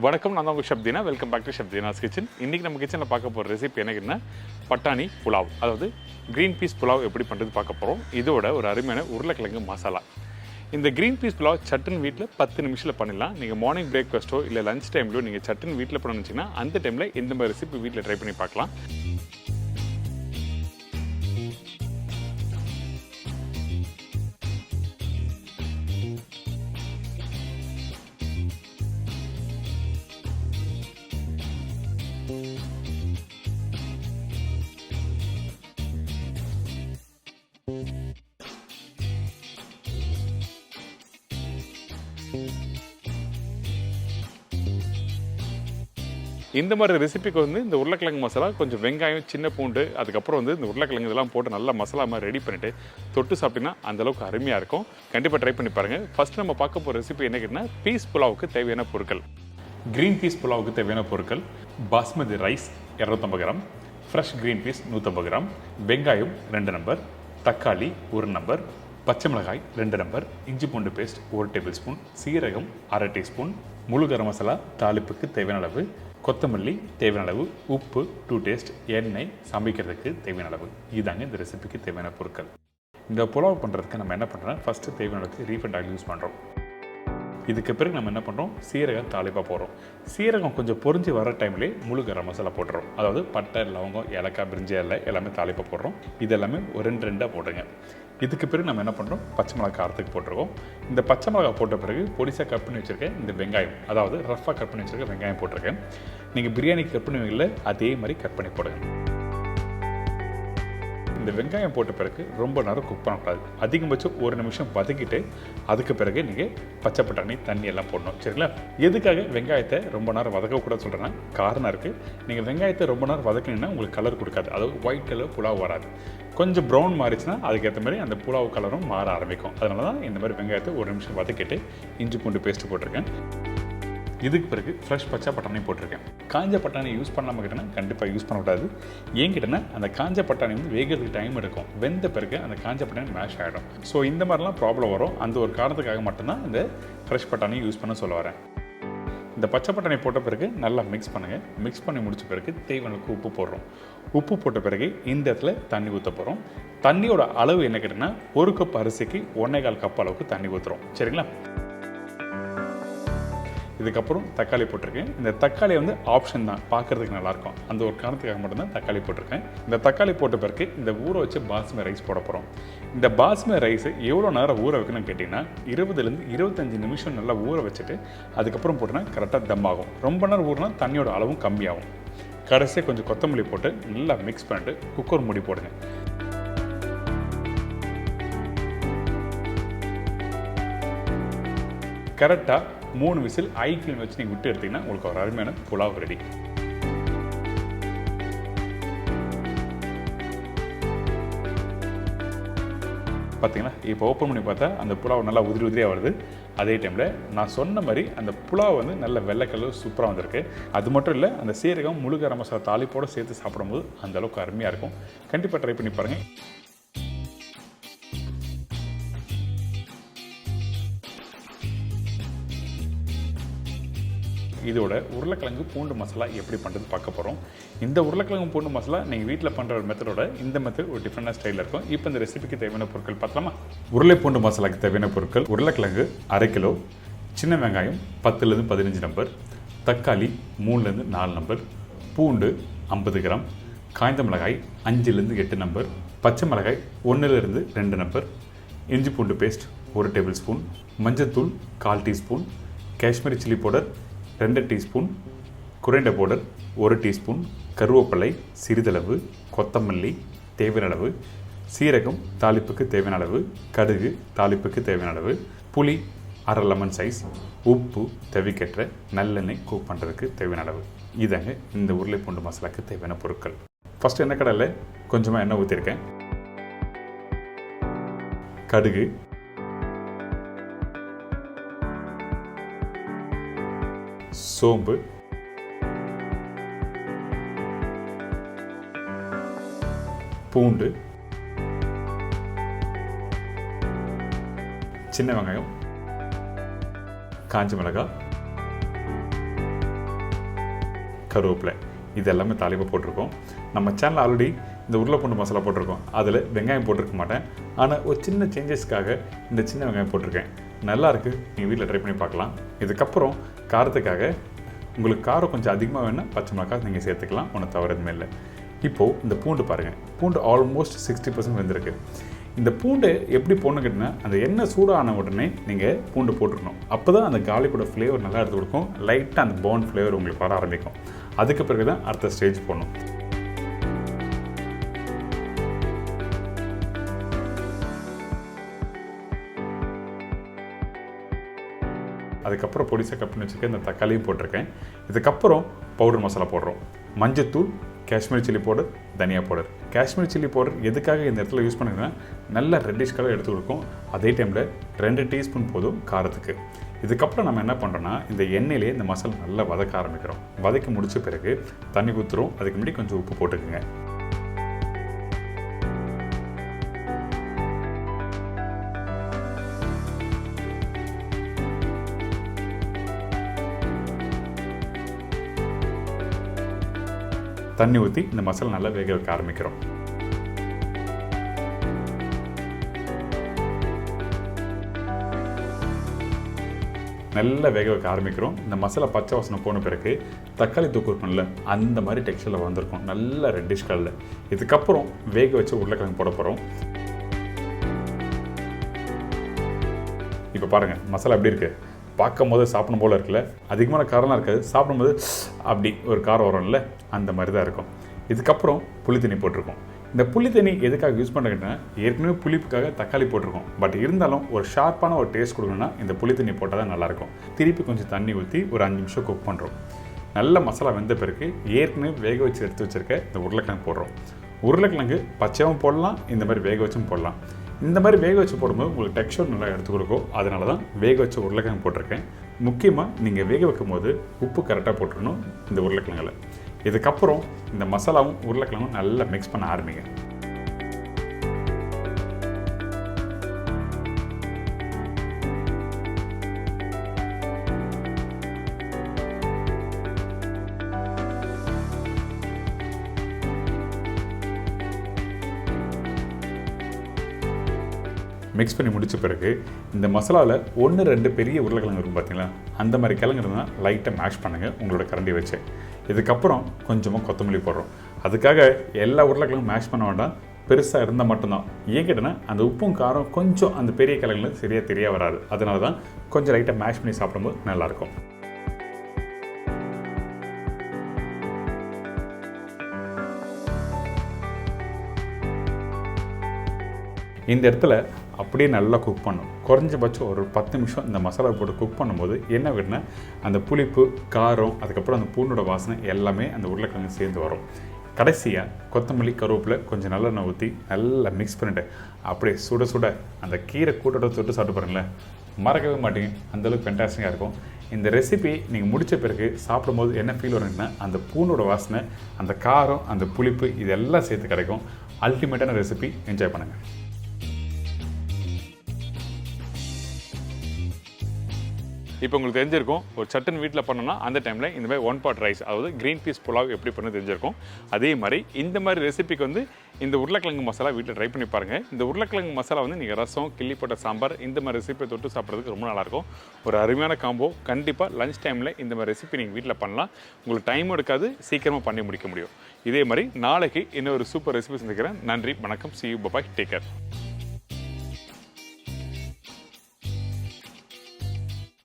வணக்கம், நான் தான் உங்கள் Shabdina. Welcome back to Shabdina's kitchen. இன்றைக்கி நம்ம கிச்சனில் பார்க்க போகிற ரெசிபி என்னன்னா பட்டாணி புலாவ், அதாவது க்ரீன் பீஸ் புலாவ் எப்படி பண்ணுறது பார்க்க போகிறோம். இதோட ஒரு அருமையான உருளைக்கிழங்கு மசாலா. இந்த க்ரீன் பீஸ் புலாவ் சட்டுன்னு வீட்டில் 10 நிமிஷத்தில் பண்ணிடலாம். நீங்கள் மார்னிங் பிரேக்ஃபாஸ்ட்டோ இல்லை லஞ்ச் டைம்லையோ நீங்கள் சட்டுன்னு வீட்டில் பண்ணணும்னு வச்சிங்கன்னா அந்த டைமில் இந்த மாதிரி ரெசிபி வீட்டில் ட்ரை பண்ணி பார்க்கலாம். இந்த மாதிரி ரெசிபிக்கு வந்து இந்த உருளைக்கிழங்கு மசாலா, கொஞ்சம் வெங்காயம், சின்ன பூண்டு, அதுக்கப்புறம் வந்து இந்த உருளைக்கிழங்கு இதெல்லாம் போட்டு நல்லா மசாலா மாதிரி ரெடி பண்ணிவிட்டு தொட்டு சாப்பிட்டீங்கன்னா அந்தளவுக்கு அருமையாக இருக்கும். கண்டிப்பாக ட்ரை பண்ணி பாருங்கள். ஃபஸ்ட்டு நம்ம பார்க்க போகிற ரெசிபி என்ன கேட்டிங்கன்னா பீஸ் புலாவுக்கு தேவையான பொருட்கள். க்ரீன் பீஸ் புலாவுக்கு தேவையான பொருட்கள்: basmati rice 250 gram, fresh green peas 150 gram, வெங்காயம் 2 நம்பர், தக்காளி 1 நம்பர், பச்சை மிளகாய் 2 நம்பர், இஞ்சி பூண்டு பேஸ்ட் 1 டேபிள் ஸ்பூன், சீரகம் 1/2 டீஸ்பூன், முழு கரம் மசாலா தாளிப்புக்கு தேவையான அளவு, கொத்தமல்லி தேவையான அளவு, உப்பு டு டேஸ்ட், எண்ணெய் சமைக்கிறதுக்கு தேவையான அளவு. இதாங்க இந்த ரெசிபிக்கு தேவையான பொருட்கள். இந்த புலாவ் பண்ணுறதுக்கு நம்ம என்ன பண்ணுறோம், ஃபஸ்ட்டு தேவையான அளவுக்கு ரீஃபைண்ட் ஆயில் யூஸ் பண்ணுறோம். இதுக்கு பிறகு நம்ம என்ன பண்ணுறோம், சீரகம் தாளிப்பாக போடுறோம். சீரகம் கொஞ்சம் பொரிஞ்சு வர டைம்லேயே முழு கரம் மசாலா போட்டுறோம். அதாவது பட்டை, லவங்கம், ஏலக்காய், பிரிஞ்சி இலை எல்லாமே தாளிப்பாக போடுறோம். இது எல்லாமே ஒரு 2 போட்டுங்க. இதுக்கு பிறகு நம்ம என்ன பண்ணுறோம், பச்சை மிளகா காரத்துக்கு போட்டிருக்கோம். இந்த பச்சை மிளகா போட்ட பிறகு பொடிசாக கட் பண்ணி வச்சுருக்கேன் இந்த வெங்காயம், அதாவது ரஃபாக கட் பண்ணி வச்சுருக்க வெங்காயம் போட்டிருக்கேன். நீங்கள் பிரியாணிக்கு கட் பண்ணுவீங்கள அதே மாதிரி கட் பண்ணி போடுங்க. இந்த வெங்காயம் போட்ட பிறகு ரொம்ப நேரம் குக் பண்ணக்கூடாது. அதிகபட்சம் 1 நிமிஷம் வதக்கிட்டு அதுக்கு பிறகு நீங்கள் பச்சை பட்டாணி தண்ணி எல்லாம் போடணும். சரிங்களா? எதுக்காக வெங்காயத்தை ரொம்ப நேரம் வதக்கக்கூடாது சொல்கிறேன்னா காரணம் இருக்குது. நீங்கள் வெங்காயத்தை ரொம்ப நேரம் வதக்கினீங்கன்னா உங்களுக்கு கலர் கொடுக்காது. அதாவது ஒயிட் கலர் புலாவ் வராது. கொஞ்சம் ப்ரௌன் மாறிச்சுன்னா அதுக்கேற்ற மாதிரி அந்த புலாவ் கலரும் மாற ஆரம்பிக்கும். அதனால தான் இந்த மாதிரி வெங்காயத்தை 1 நிமிஷம் வதக்கிட்டு இஞ்சி பூண்டு பேஸ்ட்டு போட்டிருக்கேன். இதுக்கு பிறகு ஃப்ரெஷ் பச்சை பட்டாணி போட்டிருக்கேன். காஞ்ச பட்டாணி யூஸ் பண்ணாமல் கேட்டேன்னா கண்டிப்பாக யூஸ் பண்ணக்கூடாது. ஏன் கேட்டேன்னா அந்த காஞ்ச பட்டாணி வந்து வேகிறதுக்கு டைம் எடுக்கும். வெந்த பிறகு அந்த காஞ்ச பட்டாணி மேஷ் ஆகிடும். ஸோ இந்த மாதிரிலாம் ப்ராப்ளம் வரும். அந்த ஒரு காரணத்துக்காக மட்டும்தான் இந்த ஃப்ரெஷ் பட்டாணி யூஸ் பண்ண சொல்ல வரேன். இந்த பச்சை பட்டாணி போட்ட பிறகு நல்லா மிக்ஸ் பண்ணுங்கள். மிக்ஸ் பண்ணி முடிச்ச பிறகு தேவையான உப்பு போடுறோம். உப்பு போட்ட பிறகு இந்த இடத்துல தண்ணி ஊற்ற போகிறோம். தண்ணியோட அளவு என்ன கேட்டிங்கன்னா 1 கப் அரிசிக்கு 1.25 கப் அளவுக்கு தண்ணி ஊற்றுறோம். சரிங்களா? இதுக்கப்புறம் தக்காளி போட்டிருக்கேன். இந்த தக்காளி வந்து ஆப்ஷன் தான், பார்க்குறதுக்கு நல்லாயிருக்கும். அந்த ஒரு காரணத்துக்காக மட்டும்தான் தக்காளி போட்டிருக்கேன். இந்த தக்காளி போட்ட பிறகு இந்த ஊற வச்சு பாஸ்மதி ரைஸ் போட போகிறோம். இந்த பாஸ்மதி ரைஸை எவ்வளோ நேரம் ஊற வைக்கணும்னு கேட்டிங்கன்னா 20லேருந்து 25 நிமிஷம் நல்லா ஊற வச்சுட்டு அதுக்கப்புறம் போட்டோன்னா கரெக்டாக தம் ஆகும். ரொம்ப நேரம் ஊறினா தண்ணியோட அளவும் கம்மியாகும். கடைசியாக கொஞ்சம் கொத்தமல்லி போட்டு நல்லா மிக்ஸ் பண்ணிட்டு குக்கர் மூடி போடுங்க. கரெக்டாக 3 விசில் ஹை ஃப்ளேம் வச்சு நீங்கள் விட்டு எடுத்திங்கன்னா உங்களுக்கு ஒரு அருமையான புலாவ் ரெடி. பார்த்தீங்களா? இப்போ ஓப்பன் பண்ணி பார்த்தா அந்த புலாவ் நல்லா உதிரியாக வருது. அதே டைமில் நான் சொன்ன மாதிரி அந்த புலாவ் வந்து நல்ல வெள்ளை கலர் சூப்பராக வந்திருக்கு. அது மட்டும் இல்லை, அந்த சீரகம் முழு கரம் மசாலா தாளிப்போடு சேர்த்து சாப்பிடும்போது அந்தளவுக்கு அருமையாக இருக்கும். கண்டிப்பாக ட்ரை பண்ணி பாருங்கள். இதோட உருளைக்கிழங்கு பூண்டு மசாலா எப்படி பண்ணுறது பார்க்க போகிறோம். இந்த உருளைக்கிழங்கு பூண்டு மசாலா நீங்கள் வீட்டில் பண்ணுற ஒரு மெத்தடோட இந்த மெத்தட் ஒரு டிஃப்ரெண்டான ஸ்டைலில் இருக்கும். இப்போ இந்த ரெசிபிக்கு தேவையான பொருட்கள் பார்த்தலாமா? உருளை பூண்டு மசாலாக்கு தேவையான பொருட்கள்: உருளைக்கிழங்கு 1/2 கிலோ, சின்ன வெங்காயம் 10லேருந்து 15 நம்பர், தக்காளி 3லேருந்து 4 நம்பர், பூண்டு 50 கிராம், காய்ந்த மிளகாய் 5லேருந்து 8 நம்பர், பச்சை மிளகாய் 1லேருந்து 2 நம்பர், இஞ்சி பூண்டு பேஸ்ட் 1 டேபிள் ஸ்பூன், மஞ்சள்தூள் 1/4 teaspoon, Kashmiri chilli powder 2 teaspoon, குறைந்த பவுடர் 1 டீஸ்பூன், கருவேப்பிலை சிறிதளவு, கொத்தமல்லி தேவையான அளவு, சீரகம் தாளிப்புக்கு தேவையான அளவு, கடுகு தாளிப்புக்கு தேவையான அளவு, புளி 1/2 லெமன் சைஸ், உப்பு தேவைக்கேற்ற, நல்லெண்ணெய் குக் பண்ணுறதுக்கு தேவையான அளவு. இதாங்க இந்த உருளை பூண்டு மசாலாவுக்கு தேவையான பொருட்கள். ஃபஸ்ட்டு எண்ணெய் கடாயில் கொஞ்சமாக எண்ணெய் ஊற்றிருக்கேன். கடுகு, சோம்பு, பூண்டு, சின்ன வெங்காயம், காஞ்ச மிளகாய், கருவேப்பிலை இது எல்லாமே தாளிப்பாக போட்டிருக்கோம். நம்ம சேனல் ஆல்ரெடி இந்த உருளைப்பூண்டு மசாலா போட்டிருக்கோம். அதில் வெங்காயம் போட்டிருக்க மாட்டேன். ஆனால் ஒரு சின்ன சேஞ்சஸ்க்காக இந்த சின்ன வெங்காயம் போட்டிருக்கேன். நல்லாயிருக்கு, நீங்கள் வீட்டில் ட்ரை பண்ணி பார்க்கலாம். இதுக்கப்புறம் காரத்துக்காக உங்களுக்கு காரம் கொஞ்சம் அதிகமாக வேணால் பச்சை மிளகாய் நீங்கள் சேர்த்துக்கலாம், ஒன்றும் தவறு எதுவுமே இல்லை. இப்போது இந்த பூண்டு பாருங்கள், பூண்டு ஆல்மோஸ்ட் 60% வெந்திருக்கு. இந்த பூண்டு எப்படி போடணும் கேட்டிங்கன்னா, அந்த எண்ணெய் சூடான உடனே நீங்கள் பூண்டு போட்டுருக்கணும். அப்போ தான் அந்த கார்லிக்கோட ஃப்ளேவர் நல்லா எடுத்து கொடுக்கும். லைட்டாக அந்த பவுன் ஃப்ளேவர் உங்களுக்கு வர ஆரம்பிக்கும். அதுக்கு பிறகு தான் அடுத்த ஸ்டேஜ் போடணும். அதுக்கப்புறம் பொடிசை கட் பண்ணி வச்சுருக்கேன், இந்த தக்காளியும் போட்டிருக்கேன். இதுக்கப்புறம் பவுடர் மசாலா போடுறோம். மஞ்சத்தூள், காஷ்மீரி சில்லி பவுடர், தனியா பவுடர். காஷ்மீரி சில்லி பவுடர் எதுக்காக இந்த இடத்துல யூஸ் பண்ணுங்கன்னா, நல்ல ரெட்டிஷ் கலர் எடுத்து கொடுக்கும். அதே டைமில் 2 டீஸ்பூன் போதும் காரத்துக்கு. இதுக்கப்புறம் நம்ம என்ன பண்ணுறோன்னா, இந்த எண்ணெயிலே இந்த மசாலா நல்லா வதக்க ஆரம்பிக்கிறோம். வதக்கி முடித்த பிறகு தண்ணி ஊற்றுறோம். அதுக்கு முன்னாடி கொஞ்சம் உப்பு போட்டுக்குங்க. தண்ணி ஊற்றி இந்த மசாலா நல்லா வேக வைக்க ஆரம்பிக்கிறோம். நல்லா வேக வைக்க ஆரம்பிக்கிறோம். இந்த மசாலா பச்சை வாசனை போன பிறகு தக்காளி தூக்கு இருக்கும்ல, அந்த மாதிரி டெக்ஸ்டரில் வந்திருக்கும், நல்ல ரெட்டிஷ் கலரில். இதுக்கப்புறம் வேக வச்சு உருளைக்கிழங்கு போட போகிறோம். இப்போ பாருங்கள் மசாலா எப்படி இருக்குது, பார்க்கும் போது சாப்பிடும் போல் இருக்குல்ல. அதிகமான காரம்லாம் இருக்காது, சாப்பிடும்போது அப்படி ஒரு காரம் வரும்ல, அந்த மாதிரி தான் இருக்கும். இதுக்கப்புறம் புளி தண்ணி போட்டிருக்கோம். இந்த புளி தண்ணி எதுக்காக யூஸ் பண்ணுறதுன்னா, ஏற்கனவே புளிப்புக்காக தக்காளி போட்டிருக்கோம். பட் இருந்தாலும் ஒரு ஷார்ப்பான ஒரு டேஸ்ட் கொடுக்கணும்னா இந்த புளி தண்ணி போட்டால் தான் நல்லாயிருக்கும். திருப்பி கொஞ்சம் தண்ணி ஊற்றி ஒரு 5 நிமிஷம் குக் பண்ணுறோம். நல்ல மசாலா வெந்த பிறகு ஏற்கனவே வேக வச்சு எடுத்து வச்சுருக்க இந்த உருளைக்கிழங்கு போடுறோம். உருளைக்கிழங்கு பச்சையாகவும் போடலாம், இந்த மாதிரி வேக வச்சும் போடலாம். இந்த மாதிரி வேக வச்சு போடும்போது உங்களுக்கு டெக்ஸ்சர் நல்லா எடுத்து கொடுக்கும். அதனால தான் வேக வச்ச உருளைக்கிழங்கு போட்டிருக்கேன். முக்கியமாக நீங்கள் வேக வைக்கும் போது உப்பு கரெக்டாக போட்டுருக்கணும் இந்த உருளைக்கிழங்குல. இதுக்கப்புறம் இந்த மசாலாவும் உருளைக்கிழங்கும் நல்லா மிக்ஸ் பண்ண ஆரம்பிங்க. மிக்ஸ் பண்ணி முடித்த பிறகு இந்த மசாலாவில் 1-2 பெரிய உருளைக்கிழங்கு இருக்கும் பார்த்தீங்களா, அந்த மாதிரி கிழங்கு இருந்தால் லைட்டாக மேஷ் பண்ணுங்கள் உங்களோட கரண்டி வச்சு. இதுக்கப்புறம் கொஞ்சமாக கொத்தமல்லி போடுறோம். அதுக்காக எல்லா உருளைக்கிழங்கும் மேஷ் பண்ண வேண்டாம், பெருசாக இருந்தால் மட்டும்தான். ஏன் கேட்டேன்னா அந்த உப்பும் காரம் கொஞ்சம் அந்த பெரிய கிழங்குல சரியாக தெரிய வராது. அதனால தான் கொஞ்சம் லைட்டாக மேஷ் பண்ணி சாப்பிடும்போது நல்லாயிருக்கும். இந்த இடத்துல அப்படியே நல்லா குக் பண்ணும். குறைஞ்சபட்சம் ஒரு 10 நிமிஷம் இந்த மசாலா போட்டு குக் பண்ணும்போது என்ன வேணுன்னா, அந்த புளிப்பு, காரம், அதுக்கப்புறம் அந்த பூண்டோட வாசனை எல்லாமே அந்த உருளைக்கிழங்கு சேர்ந்து வரும். கடைசியாக கொத்தமல்லி, கருவேப்பிலை, கொஞ்சம் நல்லெண்ணெய் ஊற்றி நல்லா மிக்ஸ் பண்ணிவிட்டு அப்படியே சுட சுட அந்த கீரை கூட்டோட தொட்டு சாப்பிட்டு பாருங்களேன், மறக்கவே மாட்டீங்க. அந்தளவுக்கு ஃபென்டாஸ்டிக்காக இருக்கும். இந்த ரெசிபி நீங்கள் முடித்த பிறகு சாப்பிடும்போது என்ன ஃபீல் வருங்கன்னா, அந்த பூண்டோட வாசனை, அந்த காரம், அந்த புளிப்பு இதெல்லாம் சேர்த்து கிடைக்கும். அல்டிமேட்டான ரெசிபி. என்ஜாய் பண்ணுங்கள். இப்போ உங்களுக்கு தெரிஞ்சிருக்கும், ஒரு சட்டன் வீட்டில் பண்ணோன்னா அந்த டைமில் இந்த மாதிரி 1 pot ரைஸ், அதாவது க்ரீன் பீஸ் புலாவ் எப்படி பண்ண தெரிஞ்சிருக்கும். அதே மாதிரி இந்த மாதிரி ரெசிபிக்கு வந்து இந்த உருளைக்கிழங்கு மசாலா வீட்டில் ட்ரை பண்ணி பாருங்கள். இந்த உருளைக்கிழங்கு மசாலா வந்து நீங்கள் ரசம், கிள்ளி போட்ட சாம்பார், இந்த மாதிரி ரெசிபியை தொட்டு சாப்பிட்றதுக்கு ரொம்ப நல்லாயிருக்கும். ஒரு அருமையான காம்போ. கண்டிப்பாக லஞ்ச் டைமில் இந்த மாதிரி ரெசிபி நீங்கள் வீட்டில் பண்ணலாம். உங்களுக்கு டைமும் எடுக்காது, சீக்கிரமாக பண்ணி முடிக்க முடியும். இதே மாதிரி நாளைக்கு இன்னொரு சூப்பர் ரெசிபி சந்திக்கிறேன். நன்றி, வணக்கம், see you, bye, take care.